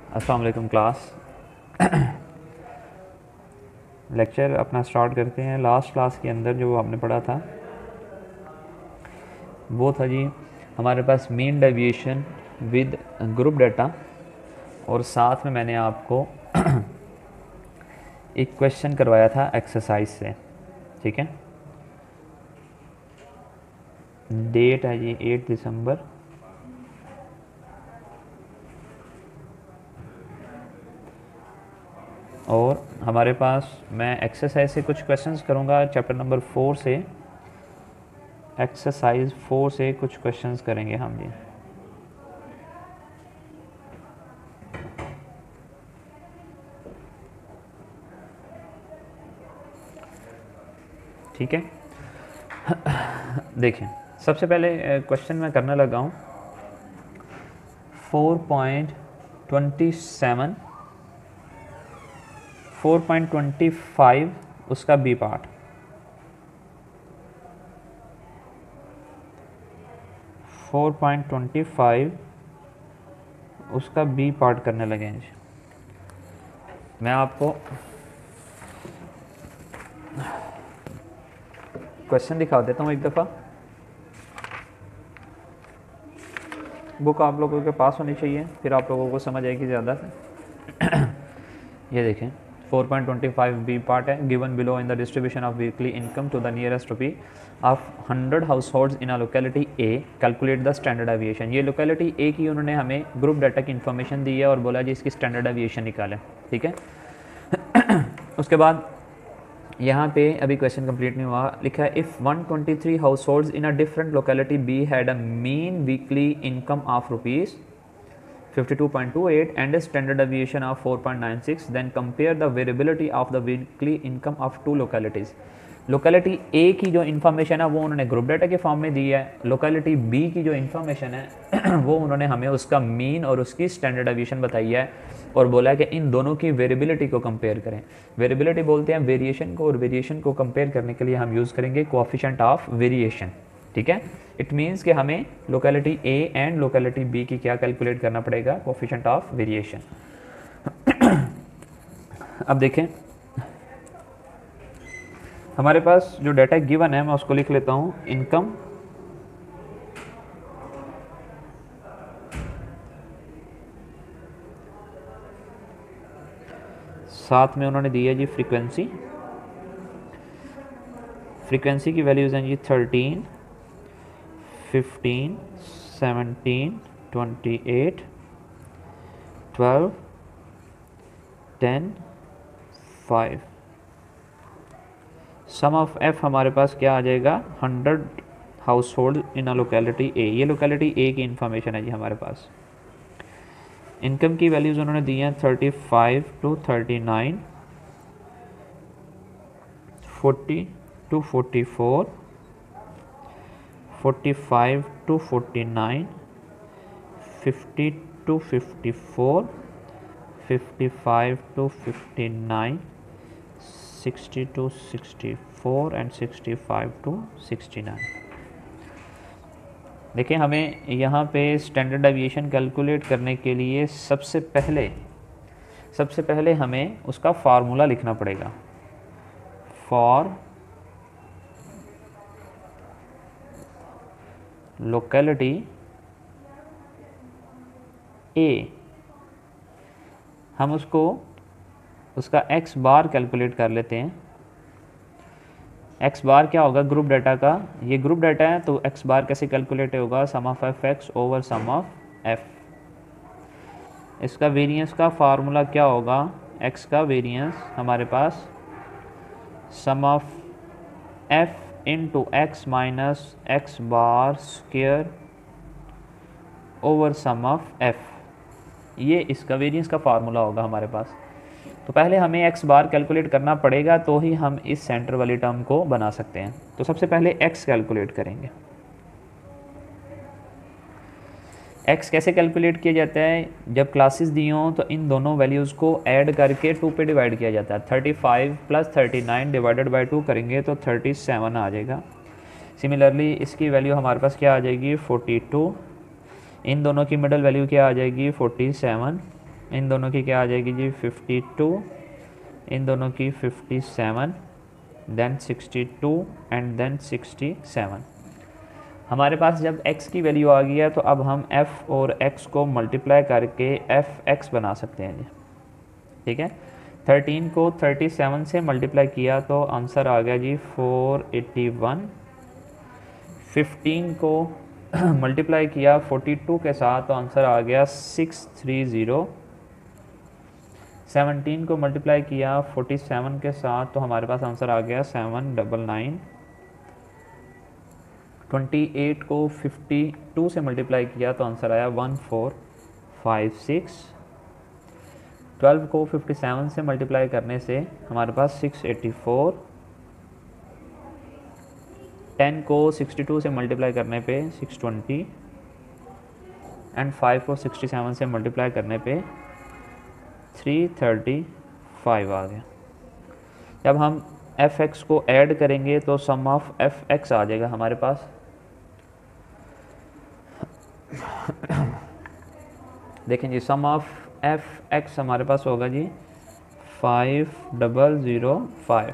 अस्सलाम वालेकुम class. Lecture अपना स्टार्ट करते हैं। लास्ट क्लास के अंदर जो आपने पढ़ा था वो था जी हमारे पास mean deviation with group data, और साथ में मैंने आपको एक क्वेश्चन करवाया था एक्सरसाइज से। ठीक है, डेट है जी 8 दिसंबर। और हमारे पास मैं एक्सरसाइज से कुछ क्वेश्चंस करूंगा, चैप्टर नंबर 4 से, एक्सरसाइज 4 से कुछ क्वेश्चंस करेंगे हम जी। ठीक है, देखें सबसे पहले क्वेश्चन मैं करने लगा हूँ 4.27, 4.25 उसका बी पार्ट, 4.25 उसका बी पार्ट करने लगे हैं जी। मैं आपको क्वेश्चन दिखा देता हूँ एक दफ़ा। बुक आप लोगों के पास होनी चाहिए, फिर आप लोगों को समझ आएगी ज़्यादा से। ये देखें 4.25 बी पार्ट है। Given below in the distribution of weekly income to the nearest rupee of 100 households in a locality A, calculate the standard deviation. ये लोकेलिटी ए की उन्होंने हमें ग्रुप डाटा की इन्फॉर्मेशन दी है और बोला जी इसकी स्टैंडर्ड एविएशन निकालें। ठीक है, उसके बाद यहाँ पे अभी क्वेश्चन कंप्लीट नहीं हुआ, लिखा है if 123 house holds in a different locality be had a mean weekly income of rupees 52.28 and a standard deviation of 4.96, then compare the variability of the weekly income of two localities. Locality A की जो information है वो उन्होंने group data के form में दी है। Locality B की जो इन्फॉर्मेशन है वो उन्होंने हमें उसका मीन और उसकी स्टैंडर्ड डेविएशन बताई है और बोला है कि इन दोनों की वेरिएबिलिटी को कंपेयर करें। वेरिएबिलिटी बोलते हैं वेरिएशन को, और वेरिएशन को कंपेयर करने के लिए हम यूज़ करेंगे कोएफिशिएंट ऑफ वेरिएशन। ठीक है, इट मीन्स कि हमें locality A and locality B की क्या कैलकुलेट करना पड़ेगा, कोएफिशिएंट ऑफ वेरिएशन। अब देखें हमारे पास जो डाटा गिवन है मैं उसको लिख लेता हूँ, इनकम साथ में उन्होंने दी है जी फ्रीक्वेंसी। फ्रीक्वेंसी की वैल्यूज़ हैं जी 13, 15, 17, 28, 12, 10, 5। सम ऑफ एफ हमारे पास क्या आ जाएगा, 100 household in a locality A. ये लोकेलिटी ए की इंफॉर्मेशन है जी हमारे पास। इनकम की वैल्यूज़ उन्होंने दी हैं 35 to 39, 40 to 44, 45 to 49, 50 to 54, 55 to 59, 60 to 64 and 65 to 69। देखिए हमें यहाँ पे स्टैंडर्ड डेविएशन कैलकुलेट करने के लिए सबसे पहले हमें उसका फार्मूला लिखना पड़ेगा। फॉर लोकेलिटी ए हम उसका एक्स बार कैलकुलेट कर लेते हैं। एक्स बार क्या होगा, ग्रुप डाटा का, ये ग्रुप डाटा है तो एक्स बार कैसे कैलकुलेट होगा, sum of F X over sum of F. इसका वेरिएंस का फार्मूला क्या होगा, एक्स का वेरिएंस हमारे पास sum of F into X minus X bar square over sum of F, ये इसका वेरिएंस का फार्मूला होगा हमारे पास। तो पहले हमें एक्स बार कैलकुलेट करना पड़ेगा तो ही हम इस सेंटर वाली टर्म को बना सकते हैं। तो सबसे पहले एक्स कैलकुलेट करेंगे। एक्स कैसे कैलकुलेट किया जाता है, जब क्लासेस दी हों तो इन दोनों वैल्यूज़ को ऐड करके 2 पे डिवाइड किया जाता है। 35 + 39 डिवाइडेड बाई 2 करेंगे तो 37 आ जाएगा। सिमिलरली इसकी वैल्यू हमारे पास क्या आ जाएगी, 42। इन दोनों की मिडल वैल्यू क्या आ जाएगी, 47। इन दोनों की क्या आ जाएगी जी 52, इन दोनों की 57, देन 62 एंड देन 67। हमारे पास जब x की वैल्यू आ गई है तो अब हम f और x को मल्टीप्लाई करके fx बना सकते हैं जी। ठीक है, 13 को 37 से मल्टीप्लाई किया तो आंसर आ गया जी 481। 15 को मल्टीप्लाई किया 42 के साथ तो आंसर आ गया 630। 17 को मल्टीप्लाई किया 47 के साथ तो हमारे पास आंसर आ गया 799। 28 को 52 से मल्टीप्लाई किया तो आंसर आया 1456। 12 को 57 से मल्टीप्लाई करने से हमारे पास 684। 10 को 62 से मल्टीप्लाई करने पे 620 एंड 5 को 67 से मल्टीप्लाई करने पे 335 आ गया। जब हम fx को ऐड करेंगे तो सम ऑफ fx आ जाएगा हमारे पास। देखें जी, सम ऑफ fx हमारे पास होगा जी 5005।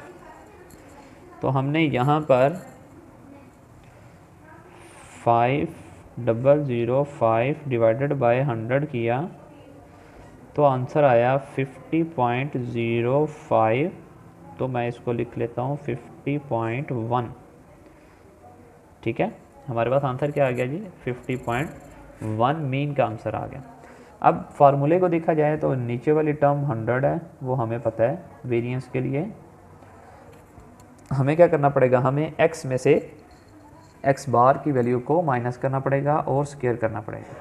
तो हमने यहाँ पर 5005 डिवाइडेड बाय 100 किया तो आंसर आया 50.05। तो मैं इसको लिख लेता हूँ 50.1। ठीक है, हमारे पास आंसर क्या आ गया जी 50.1 मीन का आंसर आ गया। अब फार्मूले को देखा जाए तो नीचे वाली टर्म 100 है, वो हमें पता है। वेरिएंस के लिए हमें क्या करना पड़ेगा, हमें x में से x बार की वैल्यू को माइनस करना पड़ेगा और स्क्वायर करना पड़ेगा।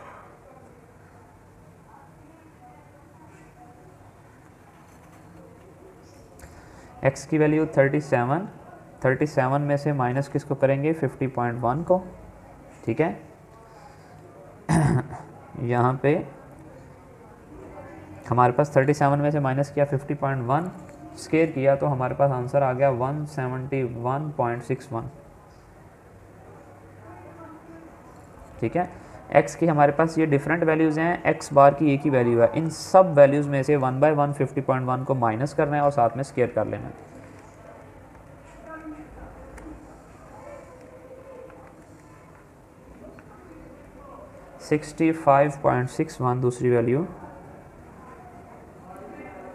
x की वैल्यू 37 में से माइनस किसको करेंगे 50.1 को। ठीक है, यहाँ पे हमारे पास 37 में से माइनस किया 50.1, स्क्वायर किया तो हमारे पास आंसर आ गया 171.61। ठीक है, x की हमारे पास ये डिफरेंट वैल्यूज़ हैं, x बार की एक ही वैल्यू है। इन सब वैल्यूज़ में से 1/1 50.1 को माइनस करना है और साथ में स्क्वायर कर लेना है। (65.61) दूसरी वैल्यू।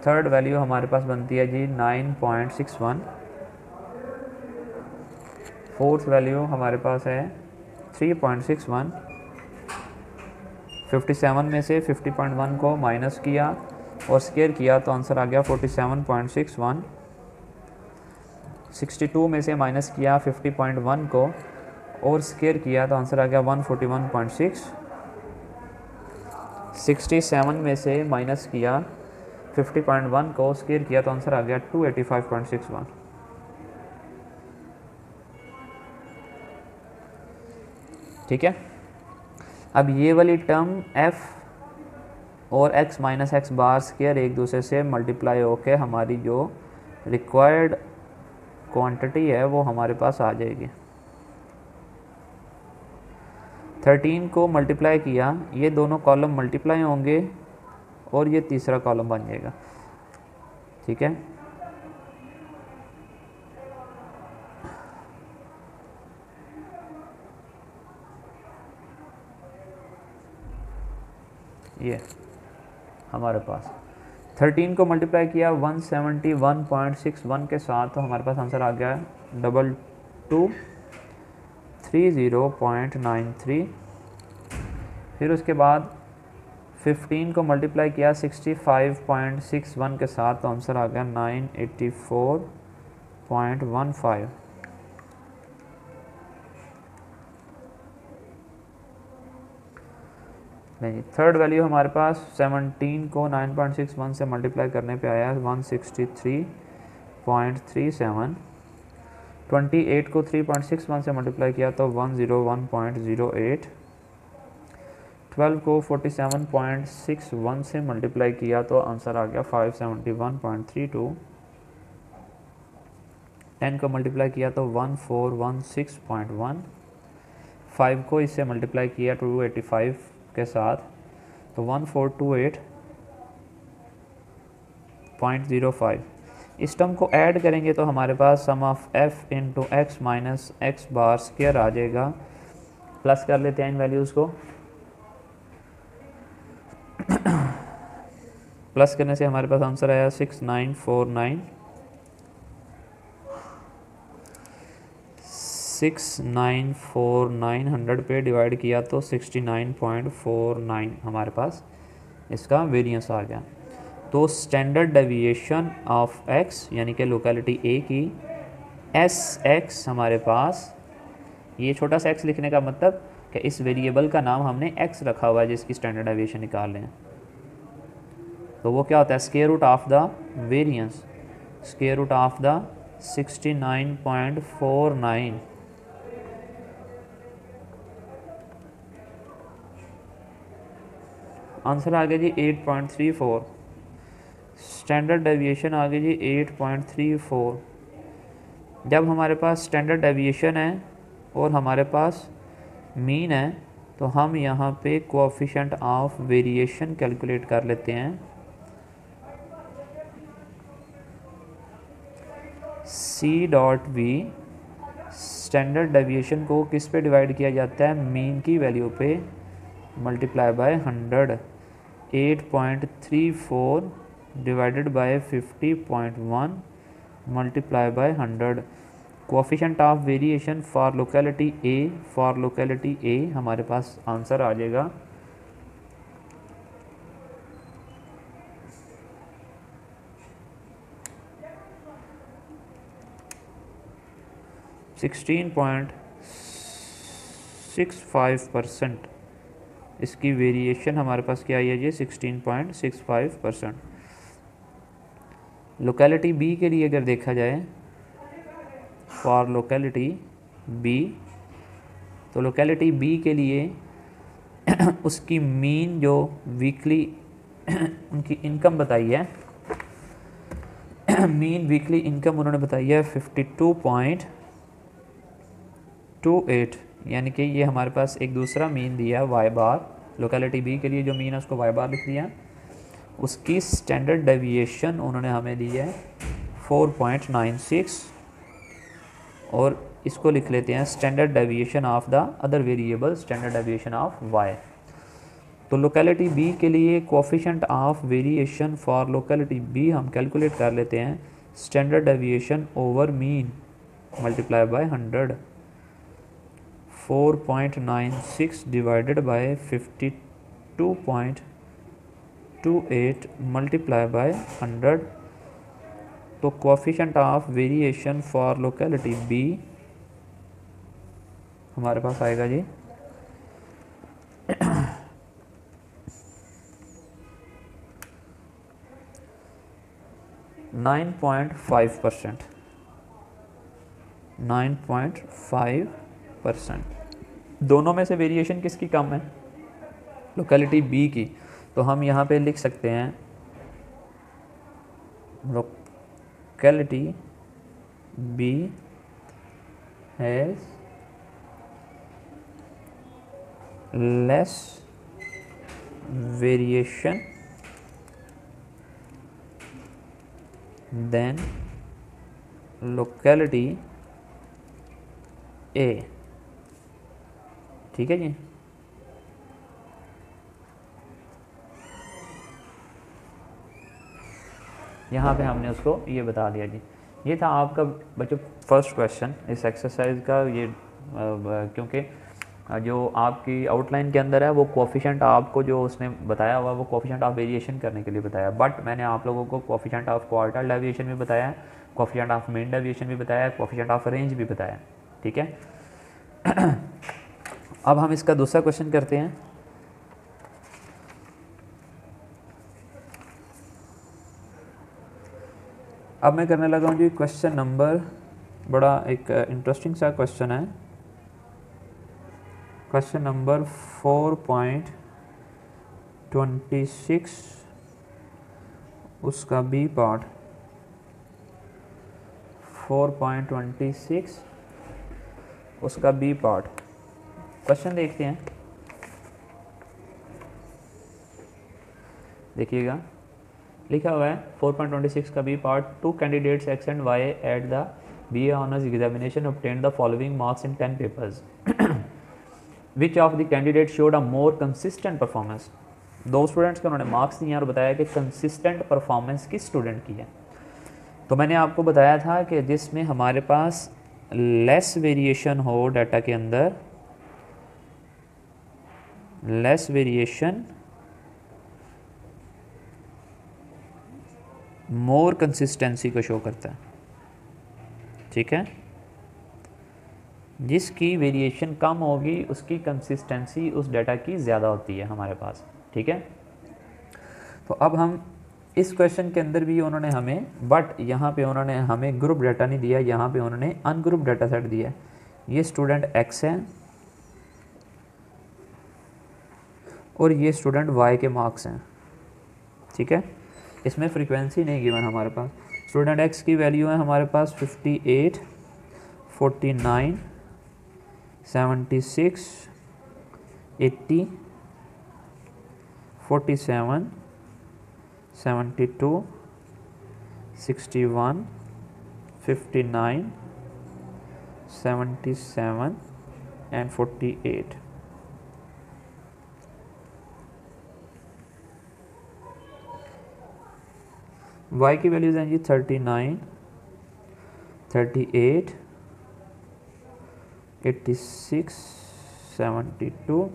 थर्ड वैल्यू हमारे पास बनती है जी 9.61। फोर्थ वैल्यू हमारे पास है 3.61। 57 में से 50.1 को माइनस किया और स्क्वायर किया तो आंसर आ गया 47.61। 62 में से माइनस किया 50.1 को और स्क्वायर किया तो आंसर आ गया 141.6। 67 में से माइनस किया 50.1 को स्क्वायर किया तो आंसर आ गया 285.61। ठीक है, अब ये वाली टर्म f और x minus X bar square एक दूसरे से मल्टीप्लाई होके हमारी जो रिक्वायर्ड क्वांटिटी है वो हमारे पास आ जाएगी। 13 को मल्टीप्लाई किया, ये दोनों कॉलम मल्टीप्लाई होंगे और ये तीसरा कॉलम बन जाएगा। ठीक है, ये हमारे पास 13 को मल्टीप्लाई किया 171.61 के साथ तो हमारे पास आंसर आ गया 2230.93। फिर उसके बाद 15 को मल्टीप्लाई किया 65.61 के साथ तो आंसर आ गया 984.15। नहीं, थर्ड वैल्ययू हमारे पास 17 को 9.61 से मल्टीप्लाई करने पे आया 163.37। 28 को 3.61 से मल्टीप्लाई किया तो 101.08। 12 को 47.61 से मल्टीप्लाई किया तो आंसर आ गया 571.32। 10 को मल्टीप्लाई किया तो 1416.1। 5 को इससे मल्टीप्लाई किया 285 के साथ तो 1428 0.05। इस टर्म को ऐड करेंगे तो हमारे पास sum of f into X minus X bar square आ जाएगा। प्लस कर लेते हैं इन वैल्यूज़ को। प्लस करने से हमारे पास आंसर आया 6949। 6949 100 पे डिवाइड किया तो 69.49 हमारे पास इसका वेरिएंस आ गया। तो स्टैंडर्ड डेविएशन ऑफ x यानी कि लोकेलिटी A की SX हमारे पास, ये छोटा सा x लिखने का मतलब कि इस वेरिएबल का नाम हमने x रखा हुआ है जिसकी स्टैंडर्ड डेविएशन निकाल लें, तो वो क्या होता है square root of the variance, square root of the 69.49। Answer आ गया जी 8.34। स्टैंडर्ड डेविएशन आ गई जी 8.34। जब हमारे पास स्टैंडर्ड डेविएशन है और हमारे पास मीन है तो हम यहाँ पे कोएफिशिएंट ऑफ वेरिएशन कैलकुलेट कर लेते हैं। C.V स्टैंडर्ड डेविएशन को किस पे डिवाइड किया जाता है, मीन की वैल्यू पे multiply by 100। 8.34 divided by 50.1 multiply by 100। Coefficient of variation for locality A हमारे पास आंसर आ जाएगा 16.65%। इसकी वेरिएशन हमारे पास क्या आई है जी 16.65%। लोकेलिटी बी के लिए अगर देखा जाए फॉर लोकेलिटी बी, तो लोकेलिटी बी के लिए उसकी मीन जो वीकली उनकी इनकम बताई है, मीन वीकली इनकम उन्होंने बताई है 52.28, यानी कि ये हमारे पास एक दूसरा मीन दिया है वाई बार। लोकेलिटी बी के लिए जो मीन है उसको वाई बार लिख दिया। उसकी स्टैंडर्ड डेविएशन उन्होंने हमें दी है 4.96 और इसको लिख लेते हैं standard deviation of the other variable, standard deviation of Y. तो लोकेलिटी बी के लिए coefficient of variation for locality B हम कैलकुलेट कर लेते हैं standard deviation over mean multiply by 100। 4.96 divided by 52.28 multiply by 100। तो coefficient of variation for locality B हमारे पास आएगा जी 9.5%। 9.5%। दोनों में से वेरिएशन किसकी कम है, लोकेलिटी बी की। तो हम यहाँ पे लिख सकते हैं locality B has less variation than locality A. ठीक है जी। यहाँ पे हमने उसको ये बता दिया जी। ये था आपका बच्चों फर्स्ट क्वेश्चन इस एक्सरसाइज का। ये क्योंकि जो आपकी आउटलाइन के अंदर है वो कोएफिशिएंट आपको जो उसने बताया हुआ वो कोएफिशिएंट ऑफ वेरिएशन करने के लिए बताया, बट मैंने आप लोगों को कोएफिशिएंट ऑफ क्वार्टाइल डेविएशन भी बताया, कोएफिशिएंट ऑफ मीन डेविएशन भी बताया, कोएफिशिएंट ऑफ रेंज भी बताया। ठीक है। अब हम इसका दूसरा क्वेश्चन करते हैं। अब मैं करने लगा हूँ जी क्वेश्चन नंबर, बड़ा एक इंटरेस्टिंग सा क्वेश्चन है, क्वेश्चन नंबर 4.26 उसका बी पार्ट। 4.26 उसका बी पार्ट। क्वेश्चन देखते हैं, लिखा हुआ है 4.26 का B part, 2 candidates X and Y at the BA honours examination obtained the following marks in 10 papers, which of the candidate showed a more consistent performance. दो students के उन्होंने मार्क्स दिए और बताया कि कंसिस्टेंट परफॉर्मेंस किस स्टूडेंट की है। तो मैंने आपको बताया था कि जिसमें हमारे पास लेस वेरिएशन हो डाटा के अंदर, लेस वेरिएशन मोर कंसिस्टेंसी को शो करता है, ठीक है। जिसकी वेरिएशन कम होगी उसकी कंसिस्टेंसी उस डाटा की ज़्यादा होती है हमारे पास, ठीक है। तो अब हम इस क्वेश्चन के अंदर भी उन्होंने हमें, बट यहाँ पे उन्होंने हमें ग्रुप डाटा नहीं दिया, यहाँ पे उन्होंने अनग्रुप डाटा सेट दिया। ये स्टूडेंट एक्स है और ये स्टूडेंट वाई के मार्क्स हैं, ठीक है। इसमें फ्रीक्वेंसी नहीं गिवन हमारे पास। स्टूडेंट एक्स की वैल्यू है हमारे पास 58, 49, 76, 80, 47, 72, 61, 59, 77 एंड 48। y की वैल्यूज हैं जी 39, 38, 86, 72,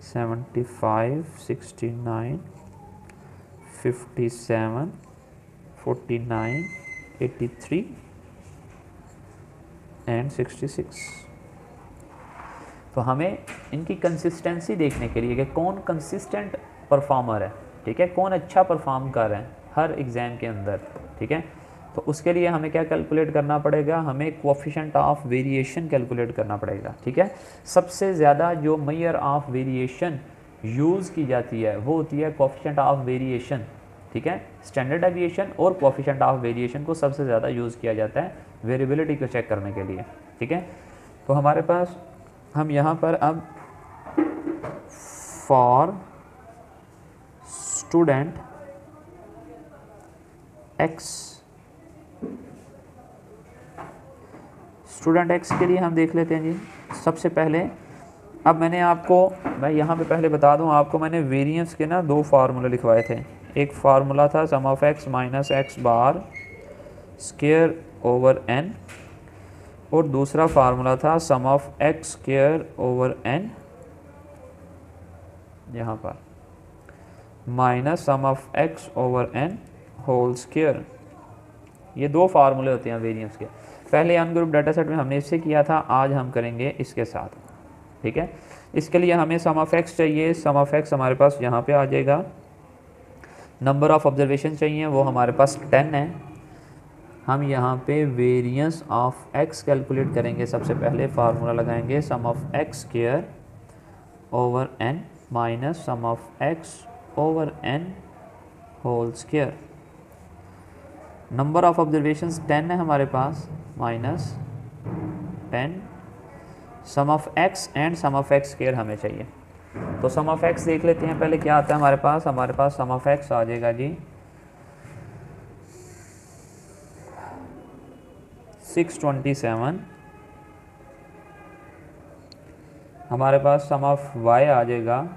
75, 69, 57, 49, 83 एंड 66। तो हमें इनकी कंसिस्टेंसी देखने के लिए कि कौन कंसिस्टेंट परफॉर्मर है, ठीक है, कौन अच्छा परफॉर्म कर रहे हैं हर एग्ज़ाम के अंदर, ठीक है। तो उसके लिए हमें क्या कैलकुलेट करना पड़ेगा, हमें कोएफिशिएंट ऑफ वेरिएशन कैलकुलेट करना पड़ेगा, ठीक है। सबसे ज़्यादा जो मेजर ऑफ वेरिएशन यूज़ की जाती है वो होती है कोएफिशिएंट ऑफ वेरिएशन, ठीक है। स्टैंडर्ड डेविएशन और कोएफिशिएंट ऑफ वेरिएशन को सबसे ज़्यादा यूज़ किया जाता है वेरिएबिलिटी को चेक करने के लिए, ठीक है। तो हमारे पास हम यहाँ पर अब for student x, student x के लिए हम देख लेते हैं जी। सबसे पहले अब मैं यहाँ पे पहले बता दूँ आपको, मैंने वेरिएंस के ना दो फार्मूले लिखवाए थे। एक फार्मूला था sum of X minus X bar square over N, और दूसरा फार्मूला था sum of x square over N यहाँ पर minus sum of x over N whole square. ये दो फार्मूले होते हैं वेरिएंस के। पहले अनग्रुप डाटा सेट में हमने इससे किया था, आज हम करेंगे इसके साथ, ठीक है। इसके लिए हमें सम ऑफ एक्स चाहिए, सम ऑफ एक्स हमारे पास यहाँ पे आ जाएगा। नंबर ऑफ ऑब्जर्वेशन चाहिए, वो हमारे पास 10 है। हम यहाँ पे वेरिएंस ऑफ एक्स कैलकुलेट करेंगे। सबसे पहले फार्मूला लगाएंगे sum of x square over n minus sum of x over N whole square. Number of observations 10 है हमारे पास, minus 10 sum of x and sum of x square हमें चाहिए। तो सम ऑफ एक्स देख लेते हैं पहले क्या आता है हमारे पास सम ऑफ एक्स आ जाएगा जी 627। हमारे पास सम ऑफ वाई आ जाएगा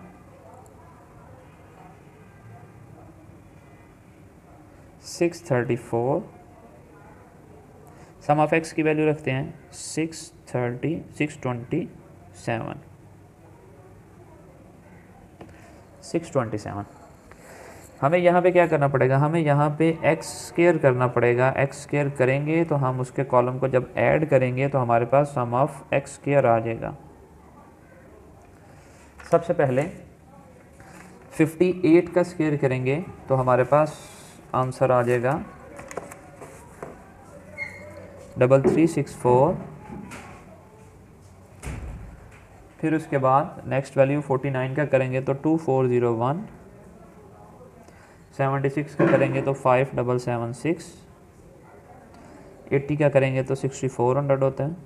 634। सम ऑफ एक्स की वैल्यू रखते हैं 627। हमें यहाँ पे क्या करना पड़ेगा, हमें यहाँ पे एक्स स्क्वायर करना पड़ेगा। एक्स स्क्वायर करेंगे तो हम उसके कॉलम को जब ऐड करेंगे तो हमारे पास सम ऑफ एक्स स्क्वायर आ जाएगा। सबसे पहले 58 का स्क्वायर करेंगे तो हमारे पास आंसर आ जाएगा 3364। फिर उसके बाद नेक्स्ट वैल्यू 49 का करेंगे तो 2401। 76 का करेंगे तो 5776। 80 का करेंगे तो 6400 होता है।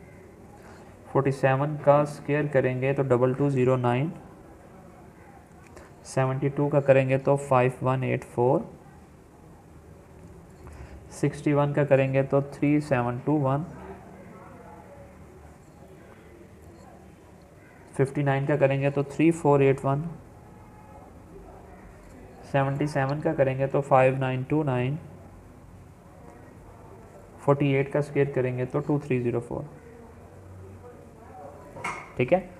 47 का स्क्वायर करेंगे तो 2209। 72 का करेंगे तो 5184। 61 का करेंगे तो 3721, 59 का करेंगे तो 3481, 77 का करेंगे तो 5929, 48 का स्क्वायर करेंगे तो 2304। ठीक है,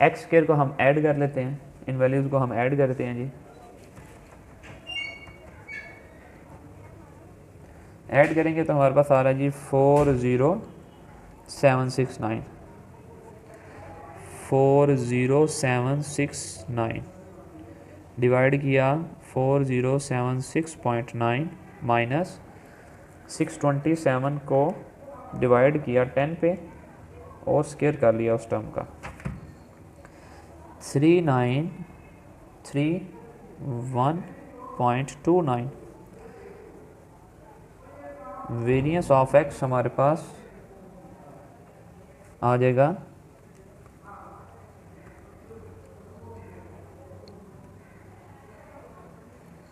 एक्स स्क्वायर को हम ऐड कर लेते हैं, इन वैल्यूज़ को हम ऐड करते हैं जी। ऐड करेंगे तो हमारे पास आ रहा है जी 40769, 40769 डिवाइड किया 4076.9 माइनस 627 को डिवाइड किया 10 पे और स्क्वायर कर लिया उस टर्म का, 3931.29। वेरिएंस ऑफ एक्स हमारे पास आ जाएगा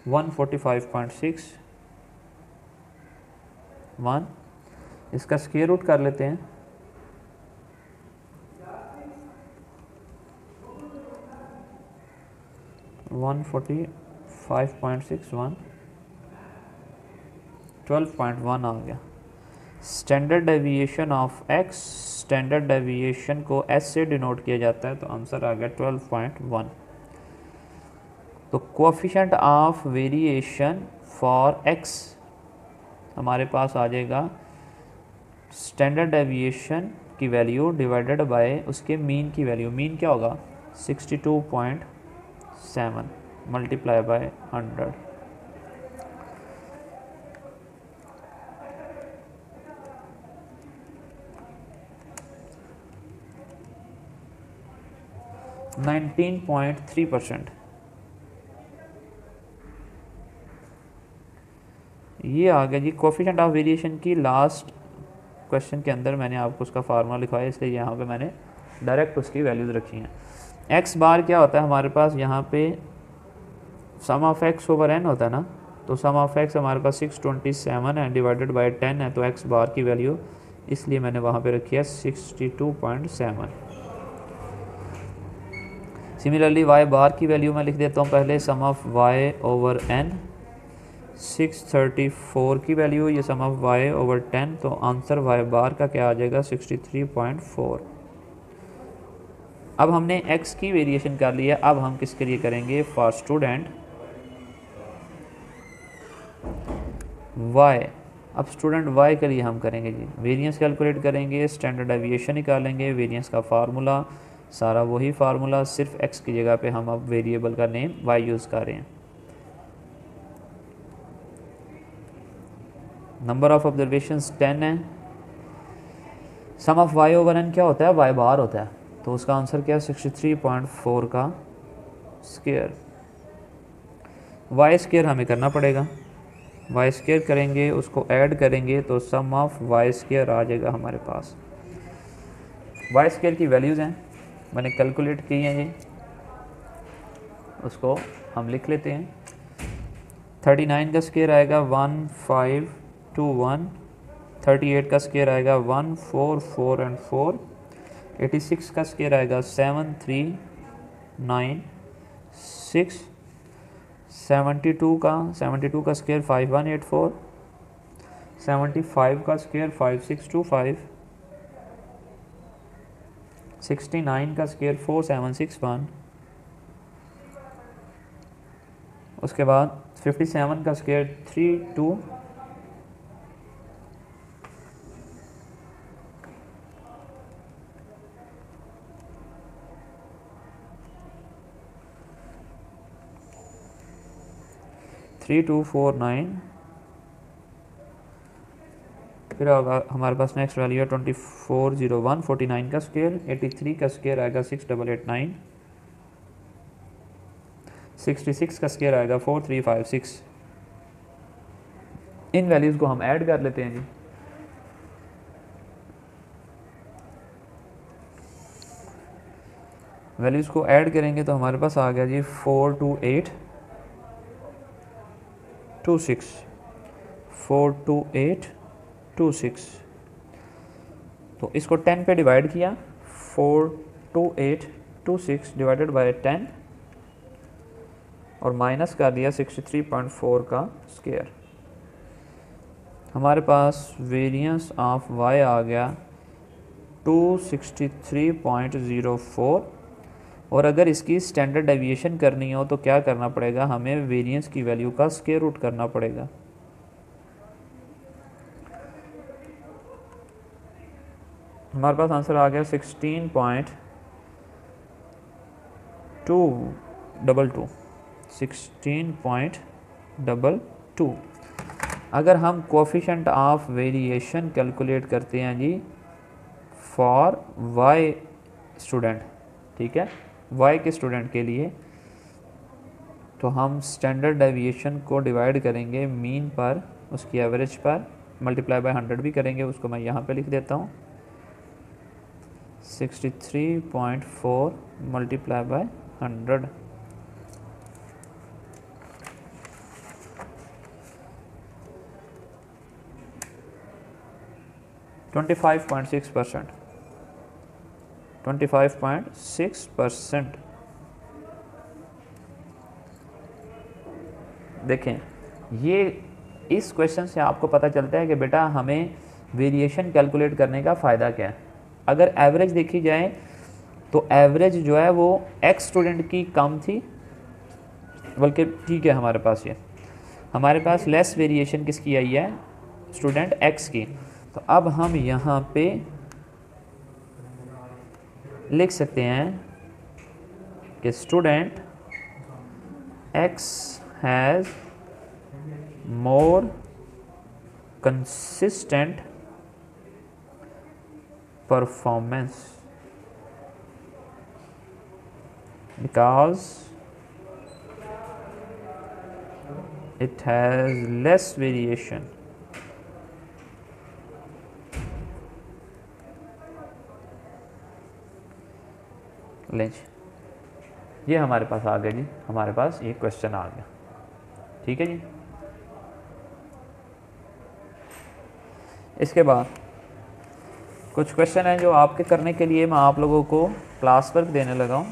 145.61। इसका स्क्वायर रूट कर लेते हैं, वन 45.61 12.1 आ गया। Standard deviation of x, standard deviation को एस से डिनोट किया जाता है, तो आंसर आ गया 12.1। तो coefficient of variation for x हमारे पास आ जाएगा स्टैंडर्ड डेविएशन की वैल्यू डिवाइडेड बाय उसके मीन की वैल्यू। मीन क्या होगा 62.7 मल्टीप्लाई बाय 100। %19.3। ये आ गया जी कोएफिशिएंट ऑफ वेरिएशन की। लास्ट क्वेश्चन के अंदर मैंने आपको उसका फार्मूला लिखवाया, इसलिए यहाँ पे मैंने डायरेक्ट उसकी वैल्यूज़ रखी हैं। एक्स बार क्या होता है हमारे पास, यहाँ पे सम ऑफ एक्स ओवर एन होता है ना, तो सम ऑफ एक्स हमारे पास 627 है डिवाइडेड बाय 10 है, तो एक्स बार की वैल्यू इसलिए मैंने वहाँ पे रखी है 62.7। सिमिलरली वाई बार की वैल्यू मैं लिख देता हूँ पहले, सम ऑफ वाई ओवर एन 634 की वैल्यू, ये सम ऑफ वाई ओवर 10, तो आंसर वाई बार का क्या आ जाएगा 63.4। अब हमने एक्स की वेरिएशन कर लिया, अब हम किसके लिए करेंगे फॉर स्टूडेंट वाई। अब स्टूडेंट वाई के लिए हम करेंगे जी वेरिएंस कैलकुलेट करेंगे, स्टैंडर्ड डेविएशन निकालेंगे, वेरिएंस का फार्मूला सारा वही फार्मूला, सिर्फ एक्स की जगह पे हम अब वेरिएबल का नेम वाई यूज़ कर रहे हैं। नंबर ऑफ ऑब्जर्वेशंस 10 है। सम ऑफ वाई ओवर एन क्या होता है, वाई बार होता है, तो उसका आंसर क्या है 63.4 का स्क्वायर। वाई स्क्वायर हमें करना पड़ेगा, वाई स्क्वायर करेंगे उसको ऐड करेंगे तो सम ऑफ वाई स्क्वायर आ जाएगा हमारे पास। वाई स्क्वायर की वैल्यूज़ हैं मैंने कैलकुलेट की हैं, ये उसको हम लिख लेते हैं। 39 का स्क्वायर आएगा 1521, 38 का स्क्वायर आएगा 144 एंड 4, 86 का स्क्वायर आएगा 7396, 72 का स्क्वायर 5184, 75 का स्क्वायर 5625, 69 का स्क्वायर 4761, उसके बाद 57 का स्क्वायर 32, 3249, फिर हमारे पास नेक्स्ट वैल्यू है 2401, 49 का स्क्वायर, 83 का स्क्वायर आएगा 6889, 66 का स्क्वायर आएगा 4356। इन वैल्यूज़ को हम ऐड कर लेते हैं जी। वैल्यूज़ को ऐड करेंगे तो हमारे पास आ गया जी 42826, 42826, तो इसको 10 पे डिवाइड किया, 42826 डिवाइडेड बाय 10 और माइनस कर दिया 63.4 का स्क्वायर। हमारे पास वेरिएंस ऑफ y आ गया 263.04, और अगर इसकी स्टैंडर्ड डेविएशन करनी हो तो क्या करना पड़ेगा, हमें वेरिएंस की वैल्यू का स्क्वायर रूट करना पड़ेगा। हमारे पास आंसर आ गया 16.22। अगर हम कोफिशिएंट ऑफ वेरिएशन कैलकुलेट करते हैं जी फॉर y स्टूडेंट, ठीक है, y के स्टूडेंट के लिए, तो हम स्टैंडर्ड डेविएशन को डिवाइड करेंगे मीन पर, उसकी एवरेज पर, मल्टीप्लाई बाय 100 भी करेंगे, उसको मैं यहाँ पे लिख देता हूँ 63.4 मल्टीप्लाई बाय 100, %25.6%। देखें, ये इस क्वेश्चन से आपको पता चलता है कि बेटा हमें वेरिएशन कैलकुलेट करने का फ़ायदा क्या है। अगर एवरेज देखी जाए तो एवरेज जो है वो एक्स स्टूडेंट की कम थी, बल्कि ठीक है हमारे पास लेस वेरिएशन किसकी आई है, स्टूडेंट एक्स की। तो अब हम यहाँ पे लिख सकते हैं कि student x has more consistent performance because it has less variation। लें, ये हमारे पास आ गया जी, हमारे पास ये क्वेश्चन आ गया, ठीक है जी। इसके बाद कुछ क्वेश्चन हैं जो आपके करने के लिए मैं आप लोगों को क्लास वर्क देने लगा हूँ।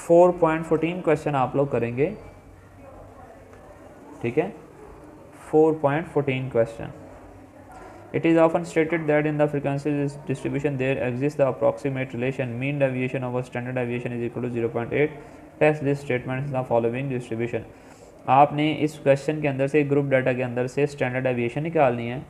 फोर 4.14 क्वेश्चन आप लोग करेंगे, ठीक है। 4.14 question. It is often stated that in the frequency distribution there exists the approximate relation mean deviation over standard deviation is equal to 0.8. Test this statement in the following distribution। आपने इस question के अंदर से group data के अंदर से standard deviation निकालनी है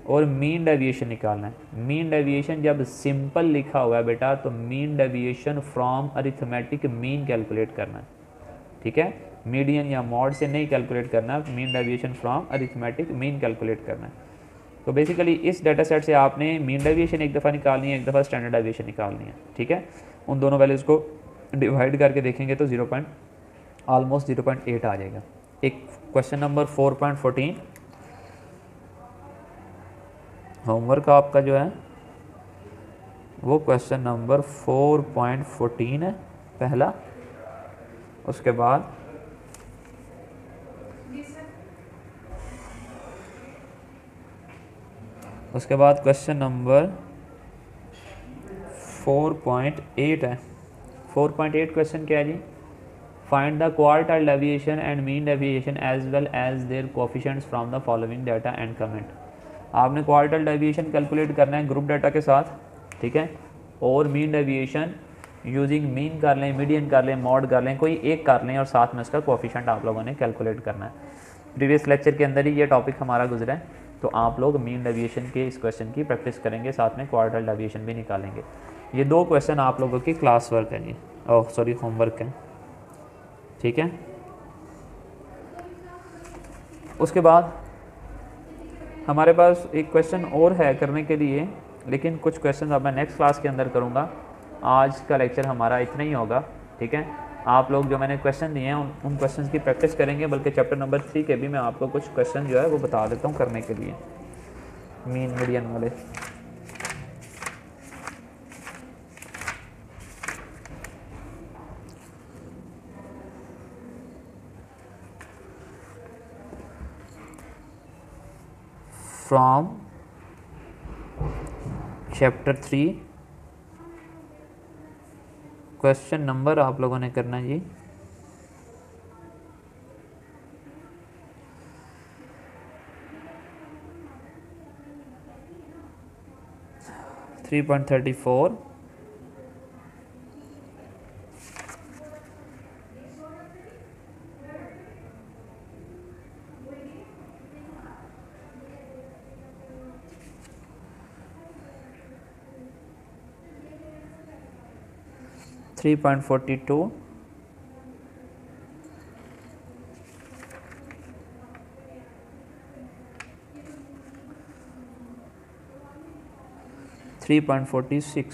और मीन डेविएशन निकालना है। मीन डेविएशन जब सिंपल लिखा हुआ है बेटा तो mean deviation from arithmetic mean calculate करना है, ठीक है। मीडियन या मॉड से नहीं कैलकुलेट करना, mean deviation from arithmetic mean calculate करना है। तो बेसिकली इस डाटा सेट से आपने मीन डेविएशन एक दफ़ा निकालनी है, एक दफ़ा स्टैंडर्ड डेविएशन निकालनी है, ठीक है। उन दोनों वैल्यूज़ को डिवाइड करके देखेंगे तो ऑलमोस्ट 0.8 आ जाएगा। एक क्वेश्चन नंबर 4.14 होमवर्क आपका जो है वो क्वेश्चन नंबर 4.14 है पहला। उसके बाद क्वेश्चन नंबर 4.8 है। 4.8 क्वेश्चन क्या है जी, find the quartile deviation and mean deviation as well as their coefficients from the following data and comment. आपने क्वार्टाइल डेविएशन कैलकुलेट करना है ग्रुप डाटा के साथ, ठीक है, और मीन डेविएशन यूजिंग मीन कर लें, मीडियन कर लें, मॉड कर लें, कोई एक कर लें और साथ में इसका कोएफिशिएंट आप लोगों ने कैलकुलेट करना है। प्रीवियस लेक्चर के अंदर ही ये टॉपिक हमारा गुजरा है, तो आप लोग मीन डेविएशन के इस क्वेश्चन की प्रैक्टिस करेंगे, साथ में क्वार्टाइल डेविएशन भी निकालेंगे। ये दो क्वेश्चन आप लोगों की क्लास वर्क है जी, ओह सॉरी होमवर्क है, ठीक है। उसके बाद हमारे पास एक क्वेश्चन और है करने के लिए, लेकिन कुछ क्वेश्चन अब मैं नेक्स्ट क्लास के अंदर करूँगा। आज का लेक्चर हमारा इतना ही होगा, ठीक है। आप लोग जो मैंने क्वेश्चन दिए हैं उन क्वेश्चंस की प्रैक्टिस करेंगे, बल्कि चैप्टर नंबर 3 के भी मैं आपको कुछ क्वेश्चन जो है वो बता देता हूँ करने के लिए, मीन मीडियन वाले। फ्रॉम चैप्टर 3 क्वेश्चन नंबर आप लोगों ने करना है जी 3.34, 3.42, 3.46।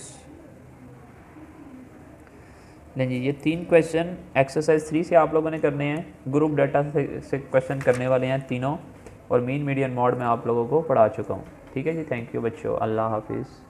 नहीं, ये 3 क्वेश्चन एक्सरसाइज 3 से आप लोगों ने करने हैं। ग्रुप डाटा से क्वेश्चन करने वाले हैं तीनों, और मीन मीडियन मॉड में आप लोगों को पढ़ा चुका हूँ। ठीक है जी, थैंक यू बच्चों, अल्लाह हाफिज़।